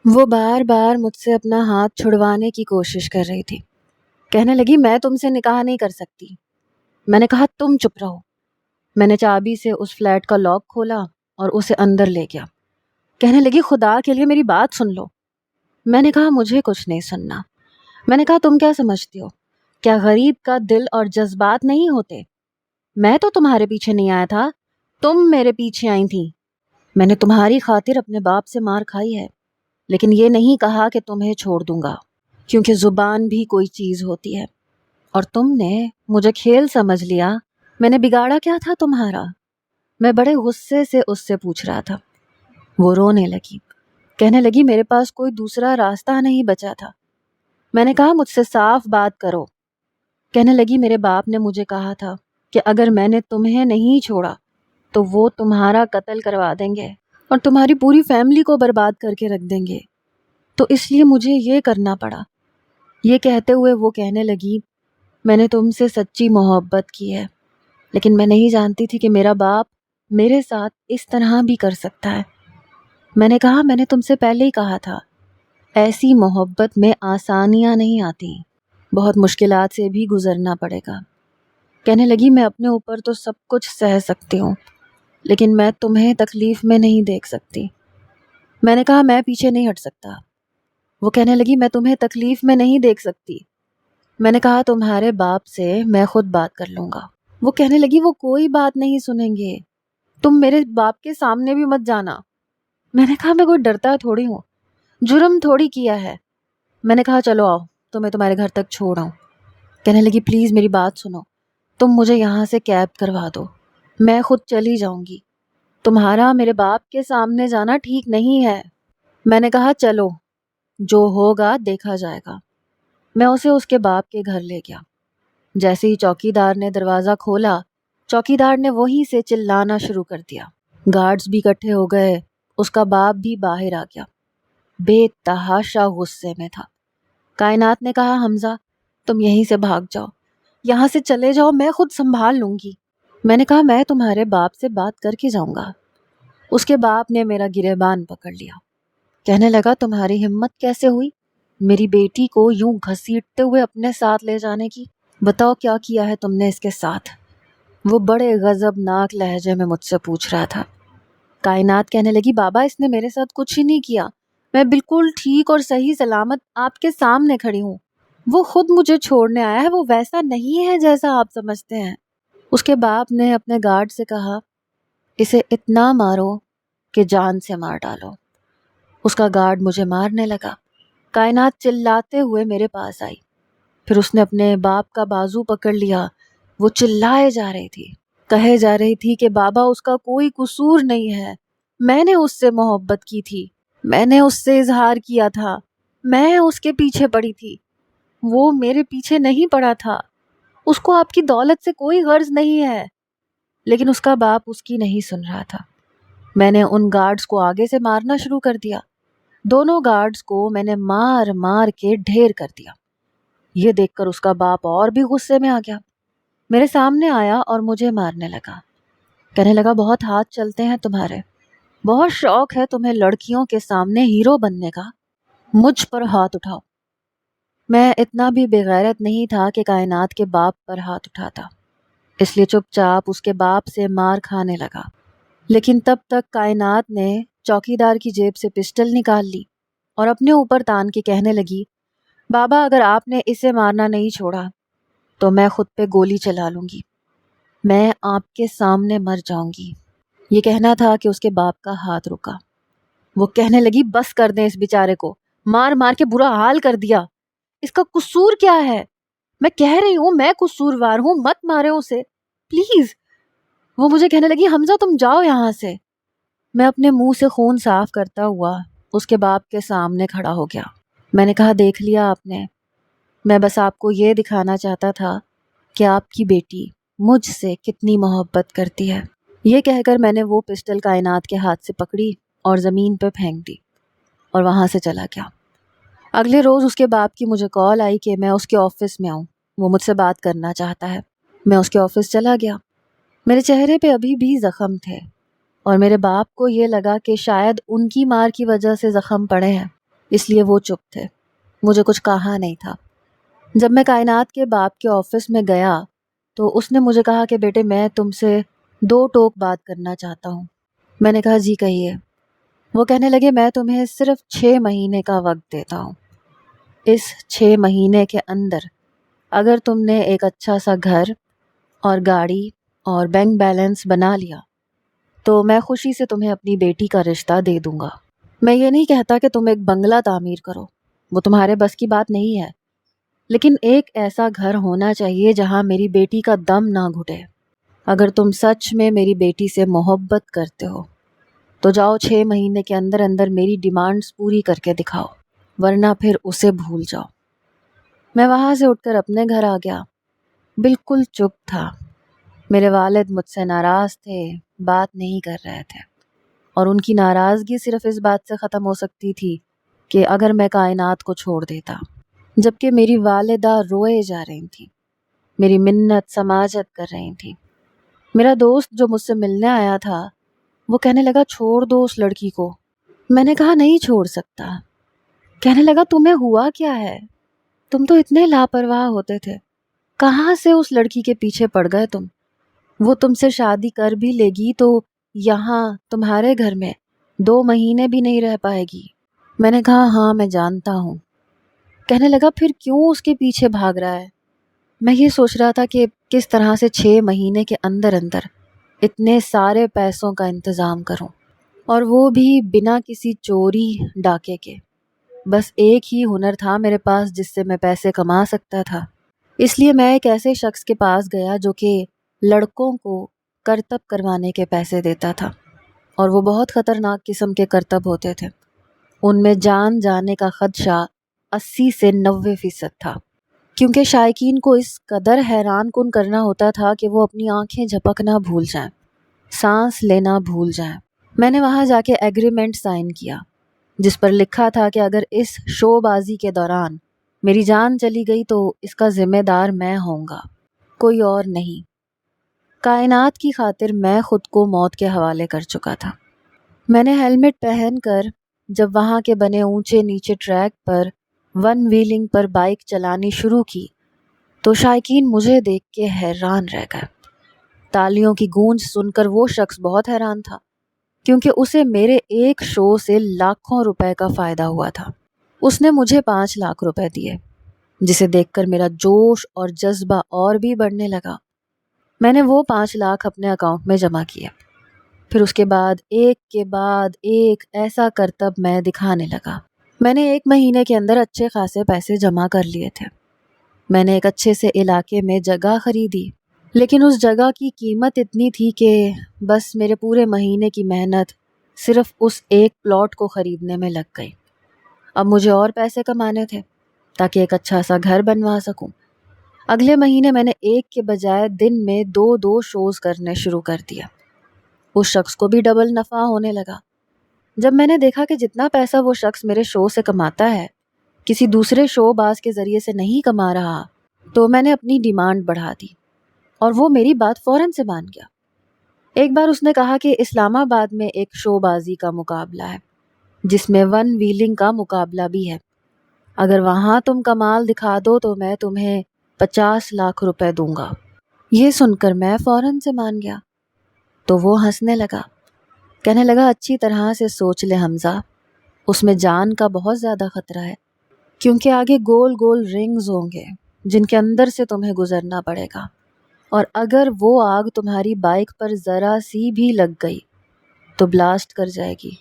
وہ بار بار مجھ سے اپنا ہاتھ چھڑوانے کی کوشش کر رہی تھی۔ کہنے لگی میں تم سے نکاح نہیں کر سکتی۔ میں نے کہا تم چپ رہو۔ میں نے چابی سے اس فلیٹ کا لاک کھولا اور اسے اندر لے گیا۔ کہنے لگی خدا کے لیے میری بات سن لو۔ میں نے کہا مجھے کچھ نہیں سننا۔ میں نے کہا تم کیا سمجھتی ہو؟ کیا غریب کا دل اور جذبات نہیں ہوتے؟ میں تو تمہارے پیچھے نہیں آیا تھا، تم میرے پیچھے آئی تھی۔ میں نے تمہاری خاطر اپنے باپ سے مار کھائی ہے، لیکن یہ نہیں کہا کہ تمہیں چھوڑ دوں گا، کیونکہ زبان بھی کوئی چیز ہوتی ہے، اور تم نے مجھے کھیل سمجھ لیا۔ میں نے بگاڑا کیا تھا تمہارا؟ میں بڑے غصے سے اس سے پوچھ رہا تھا۔ وہ رونے لگی، کہنے لگی میرے پاس کوئی دوسرا راستہ نہیں بچا تھا۔ میں نے کہا مجھ سے صاف بات کرو۔ کہنے لگی میرے باپ نے مجھے کہا تھا کہ اگر میں نے تمہیں نہیں چھوڑا تو وہ تمہارا قتل کروا دیں گے اور تمہاری پوری فیملی کو برباد کر کے رکھ دیں گے، تو اس لیے مجھے یہ کرنا پڑا۔ یہ کہتے ہوئے وہ کہنے لگی میں نے تم سے سچی محبت کی ہے، لیکن میں نہیں جانتی تھی کہ میرا باپ میرے ساتھ اس طرح بھی کر سکتا ہے۔ میں نے کہا میں نے تم سے پہلے ہی کہا تھا، ایسی محبت میں آسانیاں نہیں آتی، بہت مشکلات سے بھی گزرنا پڑے گا۔ کہنے لگی میں اپنے اوپر تو سب کچھ سہ سکتی ہوں، لیکن میں تمہیں تکلیف میں نہیں دیکھ سکتی۔ میں نے کہا میں پیچھے نہیں ہٹ سکتا۔ وہ کہنے لگی میں تمہیں تکلیف میں نہیں دیکھ سکتی۔ میں نے کہا تمہارے باپ سے میں خود بات کر لوں گا۔ وہ کہنے لگی وہ کوئی بات نہیں سنیں گے، تم میرے باپ کے سامنے بھی مت جانا۔ میں نے کہا میں کوئی ڈرتا تھوڑی ہوں، جرم تھوڑی کیا ہے۔ میں نے کہا چلو آؤ تمہیں تمہارے گھر تک چھوڑ آؤں۔ کہنے لگی پلیز میری بات سنو، تم مجھے یہاں سے کیب کروا دو، میں خود چلی جاؤں گی، تمہارا میرے باپ کے سامنے جانا ٹھیک نہیں ہے۔ میں نے کہا چلو جو ہوگا دیکھا جائے گا۔ میں اسے اس کے باپ کے گھر لے گیا۔ جیسے ہی چوکی دار نے دروازہ کھولا، چوکی دار نے وہیں سے چلانا شروع کر دیا۔ گارڈز بھی اکٹھے ہو گئے، اس کا باپ بھی باہر آ گیا، بے تحاشا غصے میں تھا۔ کائنات نے کہا حمزہ تم یہیں سے بھاگ جاؤ، یہاں سے چلے جاؤ، میں خود سنبھال لوں گی۔ میں نے کہا میں تمہارے باپ سے بات کر کے جاؤں گا۔ اس کے باپ نے میرا گریبان پکڑ لیا، کہنے لگا تمہاری ہمت کیسے ہوئی میری بیٹی کو یوں گھسیٹتے ہوئے اپنے ساتھ لے جانے کی؟ بتاؤ کیا کیا ہے تم نے اس کے ساتھ؟ وہ بڑے غضبناک لہجے میں مجھ سے پوچھ رہا تھا۔ کائنات کہنے لگی بابا اس نے میرے ساتھ کچھ ہی نہیں کیا، میں بالکل ٹھیک اور صحیح سلامت آپ کے سامنے کھڑی ہوں۔ وہ خود مجھے چھوڑنے آیا ہے، وہ ویسا نہیں ہے جیسا آپ سمجھتے ہیں۔ اس کے باپ نے اپنے گارڈ سے کہا اسے اتنا مارو کہ جان سے مار ڈالو۔ اس کا گارڈ مجھے مارنے لگا۔ کائنات چلاتے ہوئے میرے پاس آئی، پھر اس نے اپنے باپ کا بازو پکڑ لیا۔ وہ چلائے جا رہی تھی، کہے جا رہی تھی کہ بابا اس کا کوئی قصور نہیں ہے، میں نے اس سے محبت کی تھی، میں نے اس سے اظہار کیا تھا، میں اس کے پیچھے پڑی تھی، وہ میرے پیچھے نہیں پڑا تھا، اس کو آپ کی دولت سے کوئی غرض نہیں ہے۔ لیکن اس کا باپ اس کی نہیں سن رہا تھا۔ میں نے ان گارڈز کو آگے سے مارنا شروع کر دیا۔ دونوں گارڈز کو میں نے مار مار کے ڈھیر کر دیا۔ یہ دیکھ کر اس کا باپ اور بھی غصے میں آ گیا، میرے سامنے آیا اور مجھے مارنے لگا۔ کہنے لگا بہت ہاتھ چلتے ہیں تمہارے، بہت شوق ہے تمہیں لڑکیوں کے سامنے ہیرو بننے کا، مجھ پر ہاتھ اٹھاؤ۔ میں اتنا بھی بے غیرت نہیں تھا کہ کائنات کے باپ پر ہاتھ اٹھاتا، اس لیے چپ چاپ اس کے باپ سے مار کھانے لگا۔ لیکن تب تک کائنات نے چوکی دار کی جیب سے پسٹل نکال لی اور اپنے اوپر تان کے کہنے لگی بابا اگر آپ نے اسے مارنا نہیں چھوڑا تو میں خود پہ گولی چلا لوں گی، میں آپ کے سامنے مر جاؤں گی۔ یہ کہنا تھا کہ اس کے باپ کا ہاتھ رکا۔ وہ کہنے لگی بس کر دیں اس بیچارے کو، مار مار کے برا حال کر دیا، اس کا قصور کیا ہے؟ میں کہہ رہی ہوں میں قصوروار ہوں، مت مارے اسے پلیز۔ وہ مجھے کہنے لگی حمزہ تم جاؤ یہاں سے۔ میں اپنے منہ سے خون صاف کرتا ہوا اس کے باپ کے سامنے کھڑا ہو گیا۔ میں نے کہا دیکھ لیا آپ نے، میں بس آپ کو یہ دکھانا چاہتا تھا کہ آپ کی بیٹی مجھ سے کتنی محبت کرتی ہے۔ یہ کہہ کر میں نے وہ پسٹل کائنات کے ہاتھ سے پکڑی اور زمین پہ پھینک دی اور وہاں سے چلا گیا۔ اگلے روز اس کے باپ کی مجھے کال آئی کہ میں اس کے آفس میں آؤں، وہ مجھ سے بات کرنا چاہتا ہے۔ میں اس کے آفس چلا گیا۔ میرے چہرے پہ ابھی بھی زخم تھے اور میرے باپ کو یہ لگا کہ شاید ان کی مار کی وجہ سے زخم پڑے ہیں۔ اس لیے وہ چپ تھے، مجھے کچھ کہا نہیں تھا۔ جب میں کائنات کے باپ کے آفس میں گیا تو اس نے مجھے کہا کہ بیٹے میں تم سے 2 ٹوک بات کرنا چاہتا ہوں۔ میں نے کہا جی کہیے۔ وہ کہنے لگے میں تمہیں صرف 6 مہینے کا وقت دیتا ہوں۔ اس 6 مہینے کے اندر اگر تم نے ایک اچھا سا گھر اور گاڑی اور بینک بیلنس بنا لیا تو میں خوشی سے تمہیں اپنی بیٹی کا رشتہ دے دوں گا۔ میں یہ نہیں کہتا کہ تم ایک بنگلہ تعمیر کرو، وہ تمہارے بس کی بات نہیں ہے، لیکن ایک ایسا گھر ہونا چاہیے جہاں میری بیٹی کا دم نہ گھٹے۔ اگر تم سچ میں میری بیٹی سے محبت کرتے ہو تو جاؤ 6 مہینے کے اندر اندر میری ڈیمانڈز پوری کر کے دکھاؤ، ورنہ پھر اسے بھول جاؤ۔ میں وہاں سے اٹھ کر اپنے گھر آ گیا، بالکل چپ تھا۔ میرے والد مجھ سے ناراض تھے، بات نہیں کر رہے تھے، اور ان کی ناراضگی صرف اس بات سے ختم ہو سکتی تھی کہ اگر میں کائنات کو چھوڑ دیتا، جبکہ میری والدہ روئے جا رہی تھیں، میری منت سماجت کر رہی تھیں۔ میرا دوست جو مجھ سے ملنے آیا تھا وہ کہنے لگا چھوڑ دو اس لڑکی کو۔ میں نے کہا نہیں چھوڑ سکتا۔ کہنے لگا تمہیں ہوا کیا ہے؟ تم تو اتنے لاپرواہ ہوتے تھے، کہاں سے اس لڑکی کے پیچھے پڑ گئے تم؟ وہ تم سے شادی کر بھی لے گی تو یہاں تمہارے گھر میں 2 مہینے بھی نہیں رہ پائے گی۔ میں نے کہا ہاں میں جانتا ہوں۔ کہنے لگا پھر کیوں اس کے پیچھے بھاگ رہا ہے؟ میں یہ سوچ رہا تھا کہ کس طرح سے 6 مہینے کے اندر اندر اتنے سارے پیسوں کا انتظام کروں، اور وہ بھی بنا کسی چوری ڈاکے کے۔ بس ایک ہی ہنر تھا میرے پاس جس سے میں پیسے کما سکتا تھا، اس لیے میں ایک ایسے شخص کے پاس گیا جو کہ لڑکوں کو کرتب کروانے کے پیسے دیتا تھا، اور وہ بہت خطرناک قسم کے کرتب ہوتے تھے۔ ان میں جان جانے کا خدشہ 80 سے 90% تھا، کیونکہ شائقین کو اس قدر حیران کن کرنا ہوتا تھا کہ وہ اپنی آنکھیں جھپکنا بھول جائیں، سانس لینا بھول جائیں۔ میں نے وہاں جا کے ایگریمنٹ سائن کیا جس پر لکھا تھا کہ اگر اس شو بازی کے دوران میری جان چلی گئی تو اس کا ذمہ دار میں ہوں گا، کوئی اور نہیں۔ کائنات کی خاطر میں خود کو موت کے حوالے کر چکا تھا۔ میں نے ہیلمٹ پہن کر جب وہاں کے بنے اونچے نیچے ٹریک پر 1 ویلنگ پر بائک چلانی شروع کی تو شائقین مجھے دیکھ کے حیران رہ گئے۔ تالیوں کی گونج سن کر وہ شخص بہت حیران تھا، کیونکہ اسے میرے ایک شو سے لاکھوں روپے کا فائدہ ہوا تھا۔ اس نے مجھے 5 لاکھ روپے دیے، جسے دیکھ کر میرا جوش اور جذبہ اور بھی بڑھنے لگا۔ میں نے وہ 5 لاکھ اپنے اکاؤنٹ میں جمع کیے، پھر اس کے بعد ایک ایسا کرتب میں دکھانے لگا۔ میں نے 1 مہینے کے اندر اچھے خاصے پیسے جمع کر لیے تھے۔ میں نے ایک اچھے سے علاقے میں جگہ خریدی، لیکن اس جگہ کی قیمت اتنی تھی کہ بس میرے پورے مہینے کی محنت صرف اس ایک پلاٹ کو خریدنے میں لگ گئی۔ اب مجھے اور پیسے کمانے تھے تاکہ ایک اچھا سا گھر بنوا سکوں۔ اگلے مہینے میں نے ایک کے بجائے دن میں 2 شوز کرنے شروع کر دیا۔ اس شخص کو بھی ڈبل نفع ہونے لگا۔ جب میں نے دیکھا کہ جتنا پیسہ وہ شخص میرے شو سے کماتا ہے کسی دوسرے شو باز کے ذریعے سے نہیں کما رہا، تو میں نے اپنی ڈیمانڈ بڑھا دی، اور وہ میری بات فوراً سے مان گیا۔ ایک بار اس نے کہا کہ اسلام آباد میں ایک شو بازی کا مقابلہ ہے جس میں 1 ویلنگ کا مقابلہ بھی ہے، اگر وہاں تم کمال دکھا دو تو میں تمہیں 50 لاکھ روپے دوں گا۔ یہ سن کر میں فوراً سے مان گیا۔ تو وہ ہنسنے لگا، کہنے لگا اچھی طرح سے سوچ لے حمزہ، اس میں جان کا بہت زیادہ خطرہ ہے، کیونکہ آگے گول گول رنگز ہوں گے جن کے اندر سے تمہیں گزرنا پڑے گا، اور اگر وہ آگ تمہاری بائک پر ذرا سی بھی لگ گئی تو بلاسٹ کر جائے گی،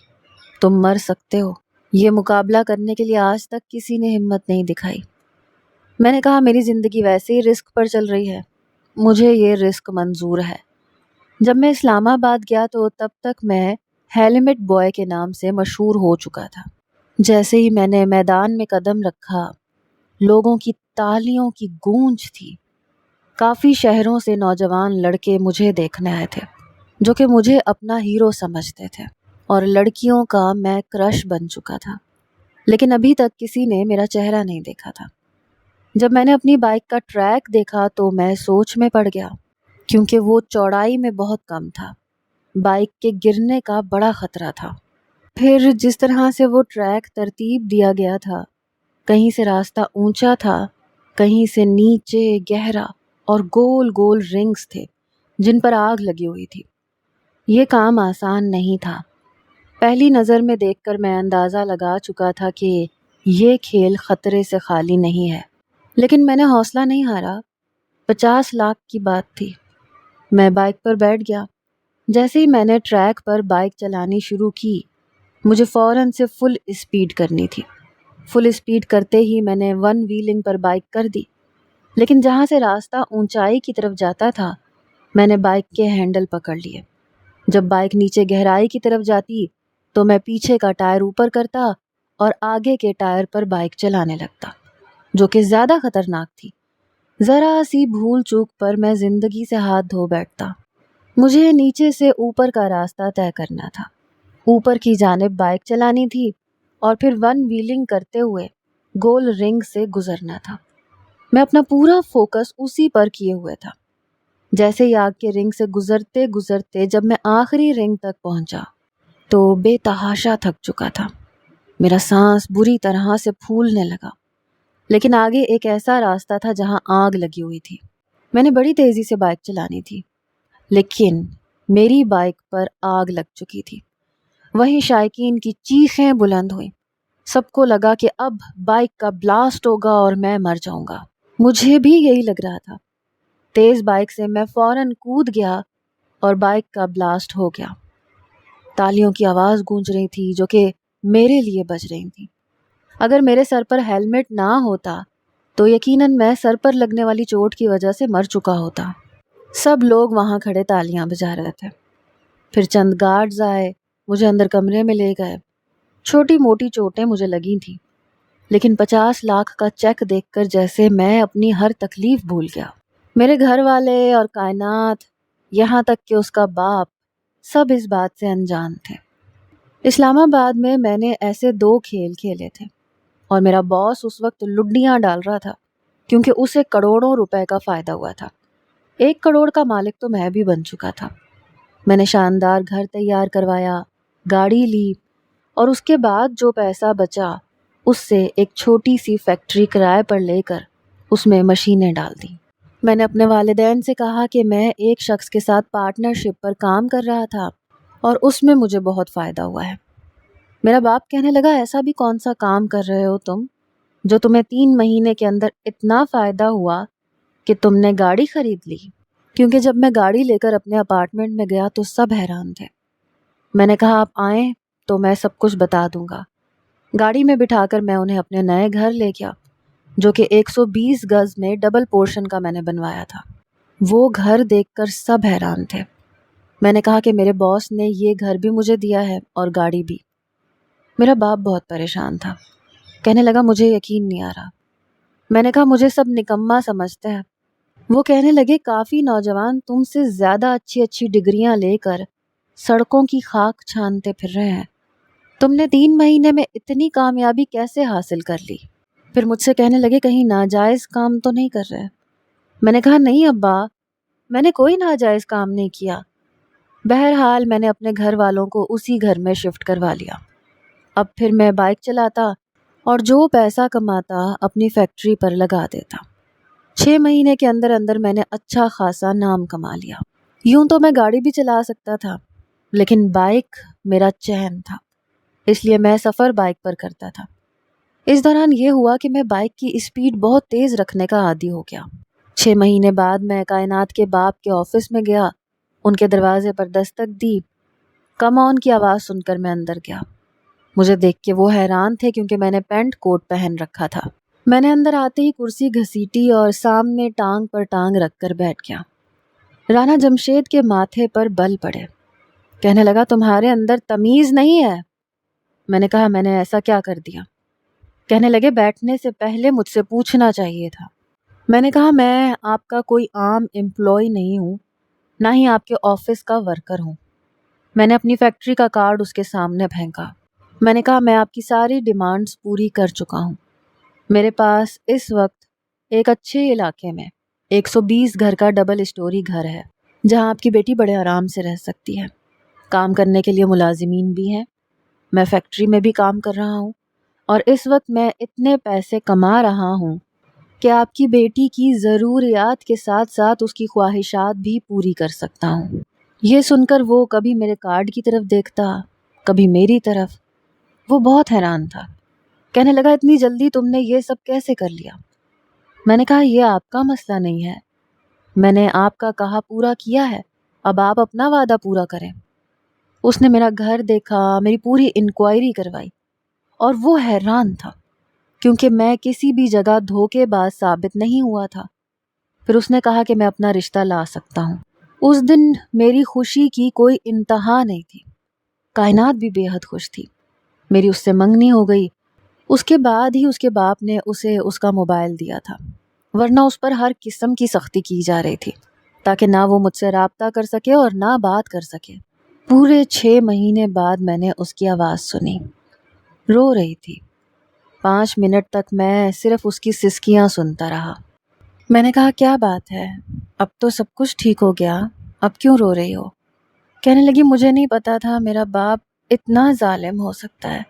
تم مر سکتے ہو۔ یہ مقابلہ کرنے کے لیے آج تک کسی نے ہمت نہیں دکھائی۔ میں نے کہا میری زندگی ویسے ہی رسک پر چل رہی ہے، مجھے یہ رسک منظور ہے۔ جب میں اسلام آباد گیا تو تب تک میں ہیلمٹ بوائے کے نام سے مشہور ہو چکا تھا۔ جیسے ہی میں نے میدان میں قدم رکھا، لوگوں کی تالیوں کی گونج تھی۔ کافی شہروں سے نوجوان لڑکے مجھے دیکھنے آئے تھے جو کہ مجھے اپنا ہیرو سمجھتے تھے، اور لڑکیوں کا میں کرش بن چکا تھا، لیکن ابھی تک کسی نے میرا چہرہ نہیں دیکھا تھا۔ جب میں نے اپنی بائک کا ٹریک دیکھا تو میں سوچ میں پڑ گیا، کیونکہ وہ چوڑائی میں بہت کم تھا، بائک کے گرنے کا بڑا خطرہ تھا۔ پھر جس طرح سے وہ ٹریک ترتیب دیا گیا تھا، کہیں سے راستہ اونچا تھا، کہیں سے نیچے گہرا، اور گول گول رنگز تھے جن پر آگ لگی ہوئی تھی۔ یہ کام آسان نہیں تھا۔ پہلی نظر میں دیکھ کر میں اندازہ لگا چکا تھا کہ یہ کھیل خطرے سے خالی نہیں ہے، لیکن میں نے حوصلہ نہیں ہارا۔ 50 لاکھ کی بات تھی۔ میں بائک پر بیٹھ گیا۔ جیسے ہی میں نے ٹریک پر بائک چلانی شروع کی، مجھے فوراً سے فل اسپیڈ کرنی تھی۔ فل اسپیڈ کرتے ہی میں نے 1 ویلنگ پر بائک کر دی، لیکن جہاں سے راستہ اونچائی کی طرف جاتا تھا، میں نے بائک کے ہینڈل پکڑ لیے۔ جب بائک نیچے گہرائی کی طرف جاتی تو میں پیچھے کا ٹائر اوپر کرتا اور آگے کے ٹائر پر بائک چلانے لگتا، جو کہ زیادہ خطرناک تھی۔ ذرا سی بھول چوک پر میں زندگی سے ہاتھ دھو بیٹھتا۔ مجھے نیچے سے اوپر کا راستہ طے کرنا تھا، اوپر کی جانب بائک چلانی تھی اور پھر 1 ویلنگ کرتے ہوئے گول رنگ سے گزرنا تھا۔ میں اپنا پورا فوکس اسی پر کیے ہوئے تھا۔ جیسے ہی آگ کے رنگ سے گزرتے گزرتے جب میں آخری رنگ تک پہنچا تو بے تحاشا تھک چکا تھا۔ میرا سانس بری طرح سے پھولنے لگا، لیکن آگے ایک ایسا راستہ تھا جہاں آگ لگی ہوئی تھی۔ میں نے بڑی تیزی سے بائک چلانی تھی، لیکن میری بائک پر آگ لگ چکی تھی۔ وہیں شائقین کی چیخیں بلند ہوئیں۔ سب کو لگا کہ اب بائک کا بلاسٹ ہوگا اور میں مر جاؤں گا۔ مجھے بھی یہی لگ رہا تھا۔ تیز بائک سے میں فوراً کود گیا اور بائک کا بلاسٹ ہو گیا۔ تالیوں کی آواز گونج رہی تھی جو کہ میرے لیے بج رہی تھی۔ اگر میرے سر پر ہیلمٹ نہ ہوتا تو یقیناً میں سر پر لگنے والی چوٹ کی وجہ سے مر چکا ہوتا۔ سب لوگ وہاں کھڑے تالیاں بجا رہے تھے۔ پھر چند گارڈز آئے، مجھے اندر کمرے میں لے گئے۔ چھوٹی موٹی چوٹیں مجھے لگی تھیں، لیکن 50 لاکھ کا چیک دیکھ کر جیسے میں اپنی ہر تکلیف بھول گیا۔ میرے گھر والے اور کائنات، یہاں تک کہ اس کا باپ، سب اس بات سے انجان تھے۔ اسلام آباد میں نے ایسے 2 کھیل کھیلے تھے اور میرا باس اس وقت لڈیاں ڈال رہا تھا کیونکہ اسے کروڑوں روپے کا فائدہ ہوا تھا۔ 1 کروڑ کا مالک تو میں بھی بن چکا تھا۔ میں نے شاندار گھر تیار کروایا، گاڑی لی، اور اس کے بعد جو پیسہ بچا اس سے ایک چھوٹی سی فیکٹری کرائے پر لے کر اس میں مشینیں ڈال دیں۔ میں نے اپنے والدین سے کہا کہ میں ایک شخص کے ساتھ پارٹنرشپ پر کام کر رہا تھا اور اس میں مجھے بہت فائدہ ہوا ہے۔ میرا باپ کہنے لگا، ایسا بھی کون سا کام کر رہے ہو تم جو تمہیں 3 مہینے کے اندر اتنا فائدہ ہوا کہ تم نے گاڑی خرید لی؟ کیونکہ جب میں گاڑی لے کر اپنے اپارٹمنٹ میں گیا تو سب حیران تھے۔ میں نے کہا آپ آئیں تو میں سب کچھ بتا دوں گا۔ گاڑی میں بٹھا کر میں انہیں اپنے نئے گھر لے گیا جو کہ 120 گز میں ڈبل پورشن کا میں نے بنوایا تھا۔ وہ گھر دیکھ کر سب حیران تھے۔ میں نے کہا کہ میرے باس نے یہ گھر بھی مجھے دیا ہے اور گاڑی بھی۔ میرا باپ بہت پریشان تھا، کہنے لگا مجھے یقین نہیں آ رہا۔ میں نے کہا مجھے سب نکما سمجھتے ہیں۔ وہ کہنے لگے کافی نوجوان تم سے زیادہ اچھی ڈگریاں لے کر سڑکوں کی خاک چھانتے پھر رہے ہیں، تم نے 3 مہینے میں اتنی کامیابی کیسے حاصل کر لی؟ پھر مجھ سے کہنے لگے کہیں ناجائز کام تو نہیں کر رہے؟ میں نے کہا نہیں ابا، میں نے کوئی ناجائز کام نہیں کیا۔ بہرحال میں نے اپنے گھر والوں کو اسی گھر میں شفٹ کروا لیا۔ اب پھر میں بائک چلاتا اور جو پیسہ کماتا اپنی فیکٹری پر لگا دیتا۔ 6 مہینے کے اندر اندر میں نے اچھا خاصا نام کما لیا۔ یوں تو میں گاڑی بھی چلا سکتا تھا، لیکن بائک میرا چین تھا، اس لیے میں سفر بائک پر کرتا تھا۔ اس دوران یہ ہوا کہ میں بائک کی اسپیڈ بہت تیز رکھنے کا عادی ہو گیا۔ 6 مہینے بعد میں کائنات کے باپ کے آفس میں گیا، ان کے دروازے پر دستک دی۔ کم آن کی آواز سن کر میں اندر گیا۔ مجھے دیکھ کے وہ حیران تھے کیونکہ میں نے پینٹ کوٹ پہن رکھا تھا۔ میں نے اندر آتے ہی کرسی گھسیٹی اور سامنے ٹانگ پر ٹانگ رکھ کر بیٹھ گیا۔ رانا جمشید کے ماتھے پر بل پڑے۔ کہنے لگا تمہارے اندر تمیز نہیں ہے؟ میں نے کہا میں نے ایسا کیا کر دیا؟ کہنے لگے بیٹھنے سے پہلے مجھ سے پوچھنا چاہیے تھا۔ میں نے کہا میں آپ کا کوئی عام امپلائی نہیں ہوں، نہ ہی آپ کے آفس کا ورکر ہوں۔ میں نے اپنی فیکٹری کا کارڈ اس کے سامنے پھینکا۔ میں نے کہا میں آپ کی ساری ڈیمانڈز پوری کر چکا ہوں۔ میرے پاس اس وقت ایک اچھے علاقے میں 120 گھر کا ڈبل اسٹوری گھر ہے جہاں آپ کی بیٹی بڑے آرام سے رہ سکتی ہے۔ کام کرنے کے لیے ملازمین بھی ہیں۔ میں فیکٹری میں بھی کام کر رہا ہوں اور اس وقت میں اتنے پیسے کما رہا ہوں کہ آپ کی بیٹی کی ضروریات کے ساتھ ساتھ اس کی خواہشات بھی پوری کر سکتا ہوں۔ یہ سن کر وہ کبھی میرے کارڈ کی طرف دیکھتا، کبھی میری طرف۔ وہ بہت حیران تھا، کہنے لگا اتنی جلدی تم نے یہ سب کیسے کر لیا؟ میں نے کہا یہ آپ کا مسئلہ نہیں ہے، میں نے آپ کا کہا پورا کیا ہے، اب آپ اپنا وعدہ پورا کریں۔ اس نے میرا گھر دیکھا، میری پوری انکوائری کروائی، اور وہ حیران تھا کیونکہ میں کسی بھی جگہ دھوکے باز ثابت نہیں ہوا تھا۔ پھر اس نے کہا کہ میں اپنا رشتہ لا سکتا ہوں۔ اس دن میری خوشی کی کوئی انتہا نہیں تھی، کائنات بھی بے حد خوش تھی۔ میری اس سے منگنی ہو گئی، اس کے بعد ہی اس کے باپ نے اسے اس کا موبائل دیا تھا، ورنہ اس پر ہر قسم کی سختی کی جا رہی تھی تاکہ نہ وہ مجھ سے رابطہ کر سکے اور نہ بات کر سکے۔ پورے 6 مہینے بعد میں نے اس کی آواز سنی، رو رہی تھی۔ 5 منٹ تک میں صرف اس کی سسکیاں سنتا رہا۔ میں نے کہا کیا بات ہے، اب تو سب کچھ ٹھیک ہو گیا، اب کیوں رو رہی ہو؟ کہنے لگی مجھے نہیں پتا تھا میرا باپ اتنا ظالم ہو سکتا ہے،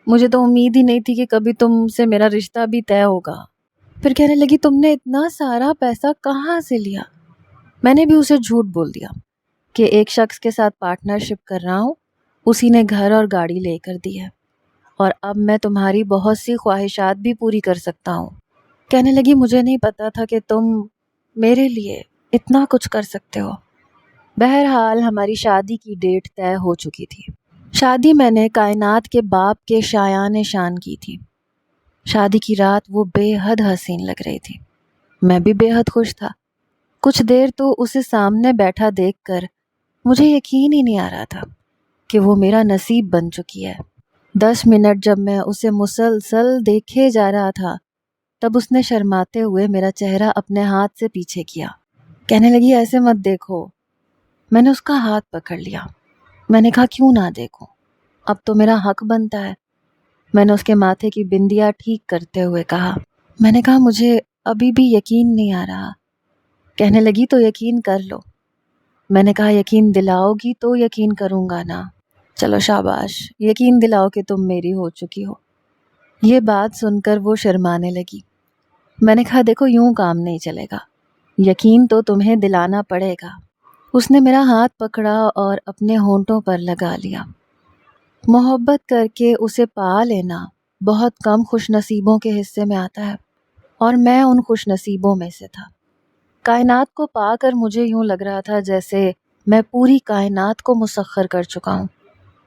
مجھے تو امید ہی نہیں تھی کہ کبھی تم سے میرا رشتہ بھی طے ہوگا۔ پھر کہنے لگی تم نے اتنا سارا پیسہ کہاں سے لیا؟ میں نے بھی اسے جھوٹ بول دیا کہ ایک شخص کے ساتھ پارٹنرشپ کر رہا ہوں، اسی نے گھر اور گاڑی لے کر دی ہے، اور اب میں تمہاری بہت سی خواہشات بھی پوری کر سکتا ہوں۔ کہنے لگی مجھے نہیں پتا تھا کہ تم میرے لیے اتنا کچھ کر سکتے ہو۔ بہرحال ہماری شادی کی ڈیٹ طے ہو چکی تھی۔ شادی میں نے کائنات کے باپ کے شایان شان کی تھی۔ شادی کی رات وہ بے حد حسین لگ رہی تھی، میں بھی بے حد خوش تھا۔ کچھ دیر تو اسے سامنے بیٹھا دیکھ کر مجھے یقین ہی نہیں آ رہا تھا کہ وہ میرا نصیب بن چکی ہے۔ 10 منٹ جب میں اسے مسلسل دیکھے جا رہا تھا، تب اس نے شرماتے ہوئے میرا چہرہ اپنے ہاتھ سے پیچھے کیا۔ کہنے لگی ایسے مت دیکھو۔ میں نے اس کا ہاتھ پکڑ لیا۔ میں نے کہا کیوں نہ دیکھوں، اب تو میرا حق بنتا ہے۔ میں نے اس کے ماتھے کی بندیاں ٹھیک کرتے ہوئے کہا۔ میں نے کہا مجھے ابھی بھی یقین نہیں آ رہا۔ کہنے لگی تو یقین کر لو۔ میں نے کہا یقین دلاؤ گی تو یقین کروں گا نا۔ چلو شاباش، یقین دلاؤ کہ تم میری ہو چکی ہو۔ یہ بات سن کر وہ شرمانے لگی۔ میں نے کہا دیکھو یوں کام نہیں چلے گا، یقین تو تمہیں دلانا پڑے گا۔ اس نے میرا ہاتھ پکڑا اور اپنے ہونٹوں پر لگا لیا۔ محبت کر کے اسے پا لینا بہت کم خوش نصیبوں کے حصے میں آتا ہے، اور میں ان خوش نصیبوں میں سے تھا۔ کائنات کو پا کر مجھے یوں لگ رہا تھا جیسے میں پوری کائنات کو مسخر کر چکا ہوں،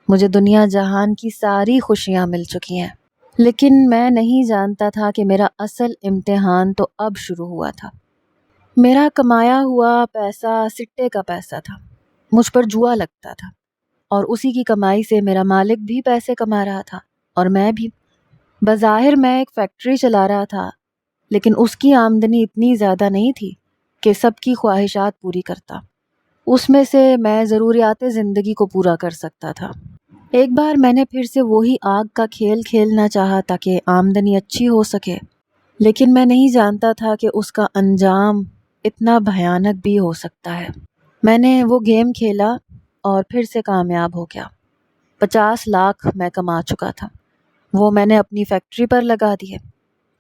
مجھے دنیا جہان کی ساری خوشیاں مل چکی ہیں۔ لیکن میں نہیں جانتا تھا کہ میرا اصل امتحان تو اب شروع ہوا تھا۔ میرا کمایا ہوا پیسہ سٹے کا پیسہ تھا، مجھ پر جوا لگتا تھا، اور اسی کی کمائی سے میرا مالک بھی پیسے کما رہا تھا اور میں بھی۔ بظاہر میں ایک فیکٹری چلا رہا تھا، لیکن اس کی آمدنی اتنی زیادہ نہیں تھی کہ سب کی خواہشات پوری کرتا۔ اس میں سے میں ضروریات زندگی کو پورا کر سکتا تھا۔ ایک بار میں نے پھر سے وہی آگ کا کھیل کھیلنا چاہا تاکہ آمدنی اچھی ہو سکے، لیکن میں نہیں جانتا تھا کہ اس کا انجام اتنا بھیانک بھی ہو سکتا ہے۔ میں نے وہ گیم کھیلا اور پھر سے کامیاب ہو گیا۔ 50 لاکھ میں کما چکا تھا، وہ میں نے اپنی فیکٹری پر لگا دیے۔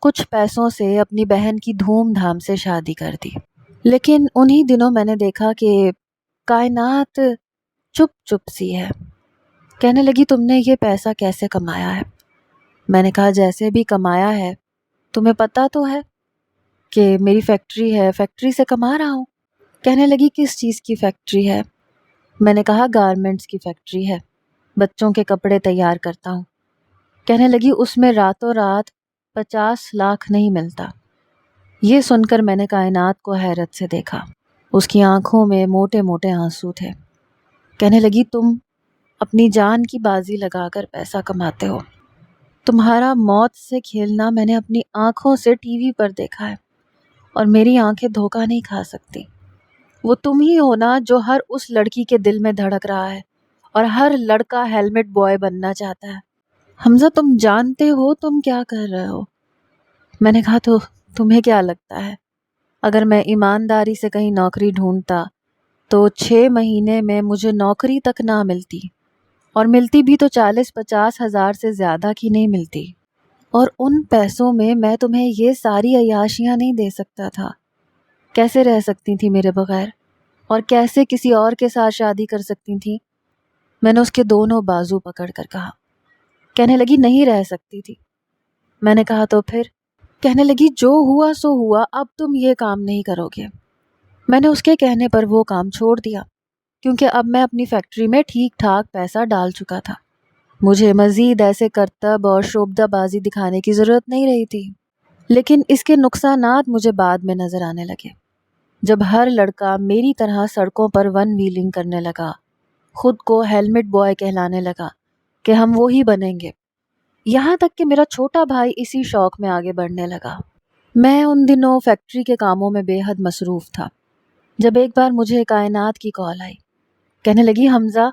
کچھ پیسوں سے اپنی بہن کی دھوم دھام سے شادی کر دی۔ لیکن انہی دنوں میں نے دیکھا کہ کائنات چپ چپ سی ہے۔ کہنے لگی تم نے یہ پیسہ کیسے کمایا ہے؟ میں نے کہا جیسے بھی کمایا ہے، تمہیں پتہ تو ہے کہ میری فیکٹری ہے، فیکٹری سے کما رہا ہوں۔ کہنے لگی کس چیز کی فیکٹری ہے؟ میں نے کہا گارمنٹس کی فیکٹری ہے، بچوں کے کپڑے تیار کرتا ہوں۔ کہنے لگی اس میں راتوں رات 50 لاکھ نہیں ملتا۔ یہ سن کر میں نے کائنات کو حیرت سے دیکھا، اس کی آنکھوں میں موٹے موٹے آنسو تھے۔ کہنے لگی تم اپنی جان کی بازی لگا کر پیسہ کماتے ہو، تمہارا موت سے کھیلنا میں نے اپنی آنکھوں سے ٹی وی پر دیکھا ہے، اور میری آنکھیں دھوکہ نہیں کھا سکتی۔ وہ تم ہی ہو نا جو ہر اس لڑکی کے دل میں دھڑک رہا ہے، اور ہر لڑکا ہیلمٹ بوائے بننا چاہتا ہے۔ حمزہ تم جانتے ہو تم کیا کر رہے ہو؟ میں نے کہا تو تمہیں کیا لگتا ہے اگر میں ایمانداری سے کہیں نوکری ڈھونڈتا تو 6 مہینے میں مجھے نوکری تک نہ ملتی، اور ملتی بھی تو 40-50 ہزار سے زیادہ کی نہیں ملتی، اور ان پیسوں میں میں تمہیں یہ ساری عیاشیاں نہیں دے سکتا تھا۔ کیسے رہ سکتی تھی میرے بغیر، اور کیسے کسی اور کے ساتھ شادی کر سکتی تھی؟ میں نے اس کے دونوں بازو پکڑ کر کہا۔ کہنے لگی نہیں رہ سکتی تھی۔ میں نے کہا تو پھر؟ کہنے لگی جو ہوا سو ہوا، اب تم یہ کام نہیں کرو گے۔ میں نے اس کے کہنے پر وہ کام چھوڑ دیا، کیونکہ اب میں اپنی فیکٹری میں ٹھیک ٹھاک پیسہ ڈال چکا تھا۔ مجھے مزید ایسے کرتب اور شعبدہ بازی دکھانے کی ضرورت نہیں رہی تھی۔ لیکن اس کے نقصانات مجھے بعد میں نظر آنے لگے، جب ہر لڑکا میری طرح سڑکوں پر ون ویلنگ کرنے لگا، خود کو ہیلمٹ بوائے کہلانے لگا کہ ہم وہی بنیں گے، یہاں تک کہ میرا چھوٹا بھائی اسی شوق میں آگے بڑھنے لگا۔ میں ان دنوں فیکٹری کے کاموں میں بے حد مصروف تھا، جب ایک بار مجھے کائنات کی کال آئی۔ کہنے لگی حمزہ،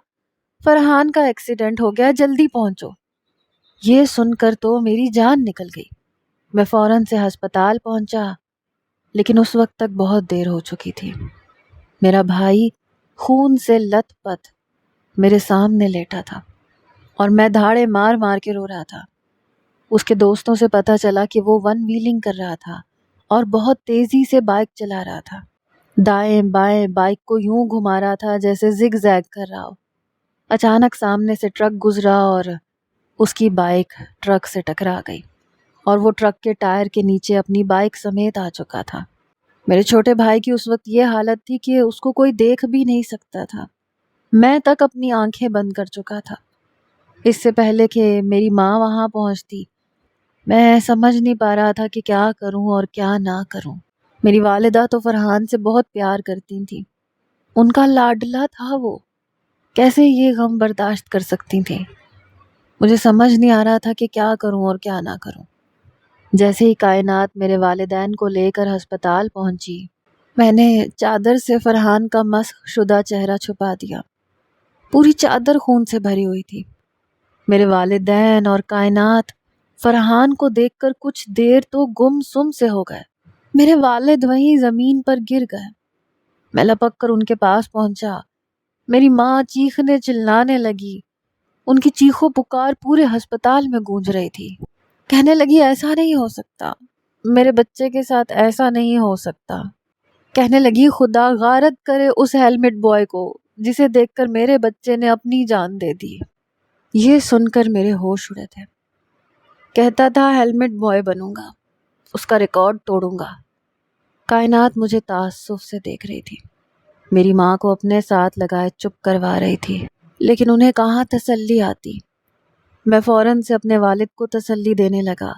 فرحان کا ایکسیڈنٹ ہو گیا، جلدی پہنچو۔ یہ سن کر تو میری جان نکل گئی۔ میں فوراً سے ہسپتال پہنچا، لیکن اس وقت تک بہت دیر ہو چکی تھی۔ میرا بھائی خون سے لت پت میرے سامنے لیٹا تھا، اور میں دھاڑے مار مار کے رو رہا تھا۔ اس کے دوستوں سے پتہ چلا کہ وہ ون ویلنگ کر رہا تھا اور بہت تیزی سے بائک چلا رہا تھا، دائیں بائیں بائک کو یوں گھما رہا تھا جیسے زگ زیگ کر رہا ہو۔ اچانک سامنے سے ٹرک گزرا اور اس کی بائک ٹرک سے ٹکرا گئی، اور وہ ٹرک کے ٹائر کے نیچے اپنی بائک سمیت آ چکا تھا۔ میرے چھوٹے بھائی کی اس وقت یہ حالت تھی کہ اس کو کوئی دیکھ بھی نہیں سکتا تھا۔ میں تک اپنی آنکھیں بند کر چکا تھا۔ اس سے پہلے کہ میری ماں وہاں پہنچتی، میں سمجھ نہیں پا رہا تھا کہ کیا کروں اور کیا نہ کروں۔ میری والدہ تو فرحان سے بہت پیار کرتی تھیں، ان کا لاڈلا تھا وہ، کیسے یہ غم برداشت کر سکتی تھیں؟ مجھے سمجھ نہیں آ رہا تھا کہ کیا کروں اور کیا نہ کروں۔ جیسے ہی کائنات میرے والدین کو لے کر ہسپتال پہنچی، میں نے چادر سے فرحان کا مسخ شدہ چہرہ چھپا دیا۔ پوری چادر خون سے بھری ہوئی تھی۔ میرے والدین اور کائنات فرحان کو دیکھ کر کچھ دیر تو گم سم سے ہو گئے۔ میرے والد وہیں زمین پر گر گئے۔ میں لپک کر ان کے پاس پہنچا۔ میری ماں چیخنے چلانے لگی، ان کی چیخو پکار پورے ہسپتال میں گونج رہی تھی۔ کہنے لگی ایسا نہیں ہو سکتا، میرے بچے کے ساتھ ایسا نہیں ہو سکتا۔ کہنے لگی خدا غارت کرے اس ہیلمٹ بوائے کو جسے دیکھ کر میرے بچے نے اپنی جان دے دی۔ یہ سن کر میرے ہوش اڑے تھے۔ کہتا تھا ہیلمٹ بوائے بنوں گا، اس کا ریکارڈ توڑوں گا۔ کائنات مجھے تعصب سے دیکھ رہی تھی، میری ماں کو اپنے ساتھ لگائے چپ کروا رہی تھی، لیکن انہیں کہاں تسلی آتی۔ میں فوراً سے اپنے والد کو تسلی دینے لگا،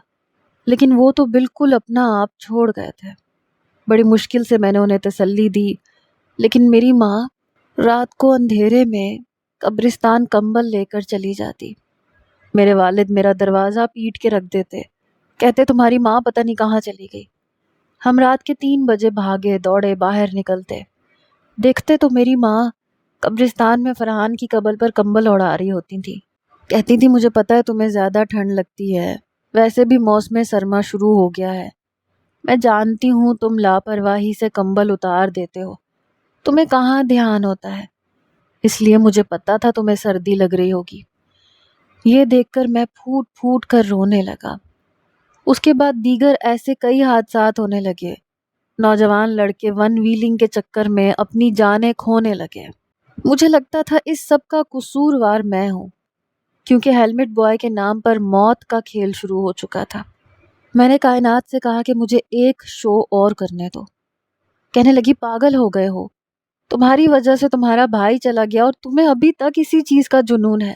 لیکن وہ تو بالکل اپنا آپ چھوڑ گئے تھے۔ بڑی مشکل سے میں نے انہیں تسلی دی، لیکن میری ماں رات کو اندھیرے میں قبرستان کمبل لے کر چلی جاتی۔ میرے والد میرا دروازہ پیٹ کے رکھ دیتے، کہتے تمہاری ماں پتہ نہیں کہاں چلی گئی۔ ہم رات کے 3 بجے بھاگے دوڑے باہر نکلتے، دیکھتے تو میری ماں قبرستان میں فرحان کی قبر پر کمبل اڑا رہی ہوتی تھی۔ کہتی تھی مجھے پتہ ہے تمہیں زیادہ ٹھنڈ لگتی ہے، ویسے بھی موسم سرما شروع ہو گیا ہے، میں جانتی ہوں تم لاپرواہی سے کمبل اتار دیتے ہو، تمہیں کہاں دھیان ہوتا ہے، اس لیے مجھے پتا تھا تمہیں سردی لگ رہی ہوگی۔ یہ دیکھ کر میں پھوٹ پھوٹ کر رونے لگا۔ اس کے بعد دیگر ایسے کئی حادثات ہونے لگے۔ نوجوان لڑکے ون ویلنگ کے چکر میں اپنی جانیں کھونے لگے۔ مجھے لگتا تھا اس سب کا قصوروار میں ہوں، کیونکہ ہیلمٹ بوائے کے نام پر موت کا کھیل شروع ہو چکا تھا۔ میں نے کائنات سے کہا کہ مجھے ایک شو اور کرنے دو۔ کہنے لگی پاگل ہو گئے ہو، تمہاری وجہ سے تمہارا بھائی چلا گیا اور تمہیں ابھی تک اسی چیز کا جنون ہے۔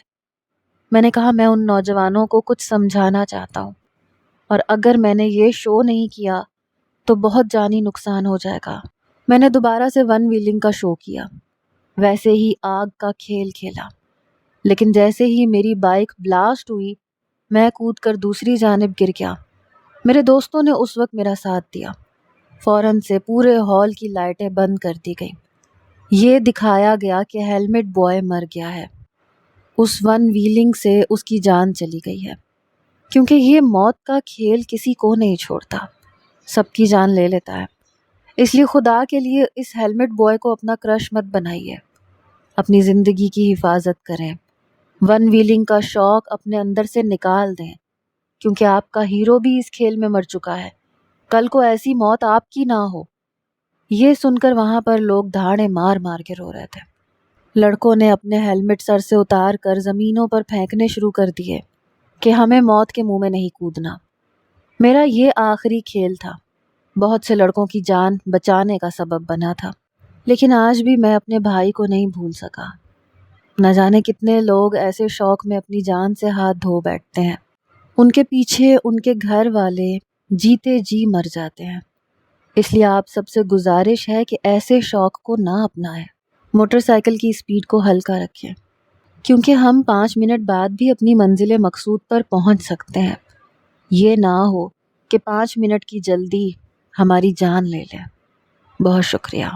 میں نے کہا میں ان نوجوانوں کو کچھ سمجھانا چاہتا ہوں، اور اگر میں نے یہ شو نہیں کیا تو بہت جانی نقصان ہو جائے گا۔ میں نے دوبارہ سے ون ویلنگ کا شو کیا، ویسے ہی آگ کا کھیل کھیلا، لیکن جیسے ہی میری بائک بلاسٹ ہوئی میں کود کر دوسری جانب گر گیا۔ میرے دوستوں نے اس وقت میرا ساتھ دیا۔ فوراً سے پورے ہال کی لائٹیں بند کر دی گئیں۔ یہ دکھایا گیا کہ ہیلمٹ بوائے مر گیا ہے، اس ون ویلنگ سے اس کی جان چلی گئی ہے، کیونکہ یہ موت کا کھیل کسی کو نہیں چھوڑتا، سب کی جان لے لیتا ہے۔ اس لیے خدا کے لیے اس ہیلمٹ بوائے کو اپنا کرش مت بنائیے، اپنی زندگی کی حفاظت کریں، ون ویلنگ کا شوق اپنے اندر سے نکال دیں، کیونکہ آپ کا ہیرو بھی اس کھیل میں مر چکا ہے، کل کو ایسی موت آپ کی نہ ہو۔ یہ سن کر وہاں پر لوگ دھاڑے مار مار کے رو رہے تھے۔ لڑکوں نے اپنے ہیلمٹ سر سے اتار کر زمینوں پر پھینکنے شروع کر دیے کہ ہمیں موت کے منہ میں نہیں کودنا۔ میرا یہ آخری کھیل تھا، بہت سے لڑکوں کی جان بچانے کا سبب بنا تھا، لیکن آج بھی میں اپنے بھائی کو نہیں بھول سکا۔ نہ جانے کتنے لوگ ایسے شوق میں اپنی جان سے ہاتھ دھو بیٹھتے ہیں، ان کے پیچھے ان کے گھر والے جیتے جی مر جاتے ہیں۔ اس لیے آپ سب سے گزارش ہے کہ ایسے شوق کو نہ اپنائیں۔ موٹر سائیکل کی اسپیڈ کو ہلکا رکھیں، کیونکہ ہم 5 منٹ بعد بھی اپنی منزل مقصود پر پہنچ سکتے ہیں۔ یہ نہ ہو کہ 5 منٹ کی جلدی ہماری جان لے لے۔ بہت شکریہ۔